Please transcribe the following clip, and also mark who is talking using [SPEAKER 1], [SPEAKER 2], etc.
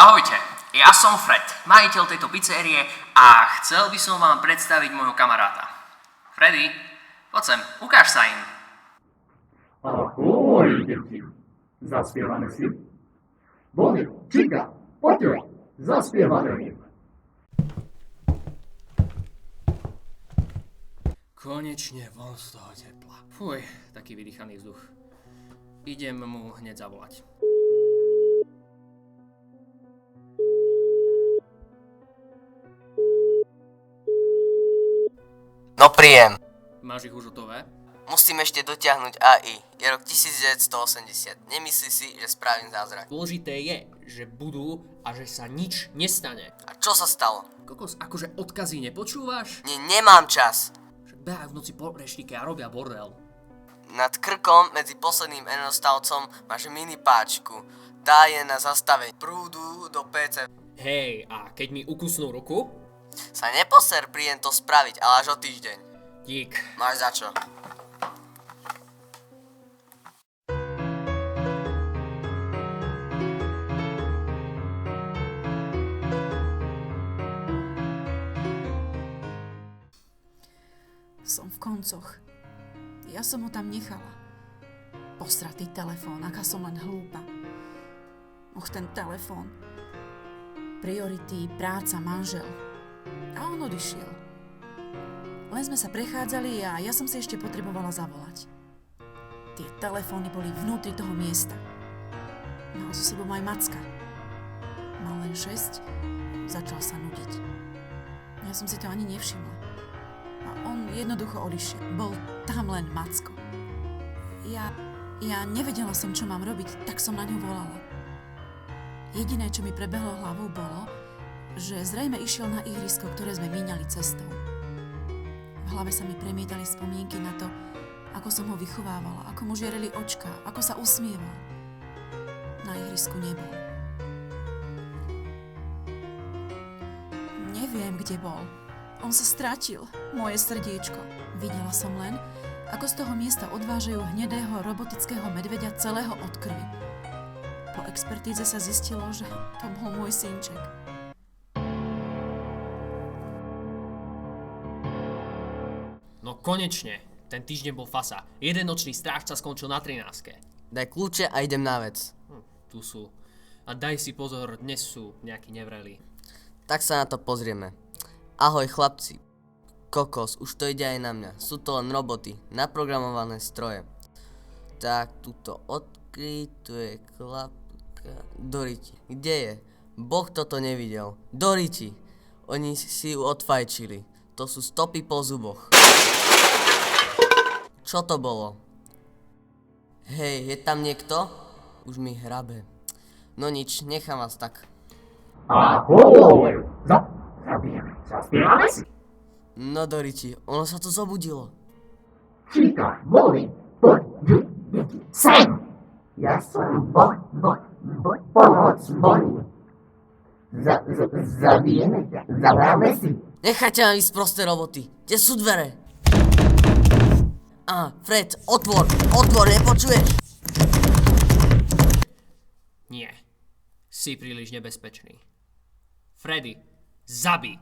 [SPEAKER 1] Ahojte, ja som Fred, majiteľ tejto pizzerie a chcel by som vám predstaviť môjho kamaráta. Freddy, poď sem, ukáž sa im.
[SPEAKER 2] Ahoj, deti. Zaspievame si? Boli, Čika, poďte, zaspievame im.
[SPEAKER 1] Konečne von z toho tepla. Fuj, taký vydýchaný vzduch. Idem mu hneď zavolať.
[SPEAKER 3] No príjem.
[SPEAKER 1] Máš ich už hotové?
[SPEAKER 3] Musím ešte dotiahnuť AI. Je rok 1980. Nemyslí si, že spravím zázrak.
[SPEAKER 1] Dôležité je, že budú a že sa nič nestane.
[SPEAKER 3] A čo sa stalo?
[SPEAKER 1] Kokos, akože odkazy nepočúvaš?
[SPEAKER 3] Nemám čas.
[SPEAKER 1] Však behajú v noci po reštike a robia bordel.
[SPEAKER 3] Nad krkom medzi posledným enostavcom máš mini páčku. Tá je na zastavenie prúdu do PC.
[SPEAKER 1] Hej, a keď mi ukusnú ruku?
[SPEAKER 3] Sa neposer, príjem to spraviť, ale až o týždeň.
[SPEAKER 1] Dík.
[SPEAKER 3] Máš za čo.
[SPEAKER 4] Som v koncoch. Ja som ho tam nechala. Posratý telefón, aká som len hlúpa. Ten telefón. Priority, práca, manžel. A on odišiel. Len sme sa prechádzali a ja som si ešte potrebovala zavolať. Tie telefóny boli vnútri toho miesta. Mal so sebou aj Macka. Mal len 6, začal sa nudiť. Ja som si to ani nevšimla. A on jednoducho odišiel. Bol tam len Macko. Ja nevedela som, čo mám robiť, tak som na ňu volala. Jediné, čo mi prebehlo hlavou, bolo, že zrejme išiel na ihrisko, ktoré sme míňali cestou. V hlave sa mi premietali spomienky na to, ako som ho vychovávala, ako mu žiareli očka, ako sa usmieval. Na ihrisku nebol. Neviem, kde bol. On sa stratil, moje srdiečko. Videla som len, ako z toho miesta odvážajú hnedého robotického medveďa celého od krvi. Po expertíze sa zistilo, že to bol môj synček.
[SPEAKER 1] No konečne, ten týždeň bol fasa. Jeden nočný strážca skončil na 13.
[SPEAKER 3] Daj kľúče a idem na vec.
[SPEAKER 1] Tu sú. A daj si pozor, dnes sú nejakí nevrelí.
[SPEAKER 3] Tak sa na to pozrieme. Ahoj chlapci. Kokos, už to ide aj na mňa. Sú to len roboty, naprogramované stroje. Tak, tuto odkryj, tu je klapka. Doriti, kde je? Boh toto nevidel. Doriti, oni si ju odfajčili. To sú stopy po zuboch. Čo to bolo? Hej, je tam niekto? Už mi hrabe. No nič, nechám vás tak.
[SPEAKER 2] Ahoj, zaspievame si?
[SPEAKER 3] No Doriti, ono sa to zobudilo.
[SPEAKER 2] Čika, boli, poď, deti, sem. Ja som pomoc Boli. Zabijeme ťa, zahráme si.
[SPEAKER 3] Nechajte ma ísť prosté roboty. Kde sú dvere? Fred, otvor, nepočuješ?
[SPEAKER 1] Nie. Si príliš nebezpečný. Freddy, zabij!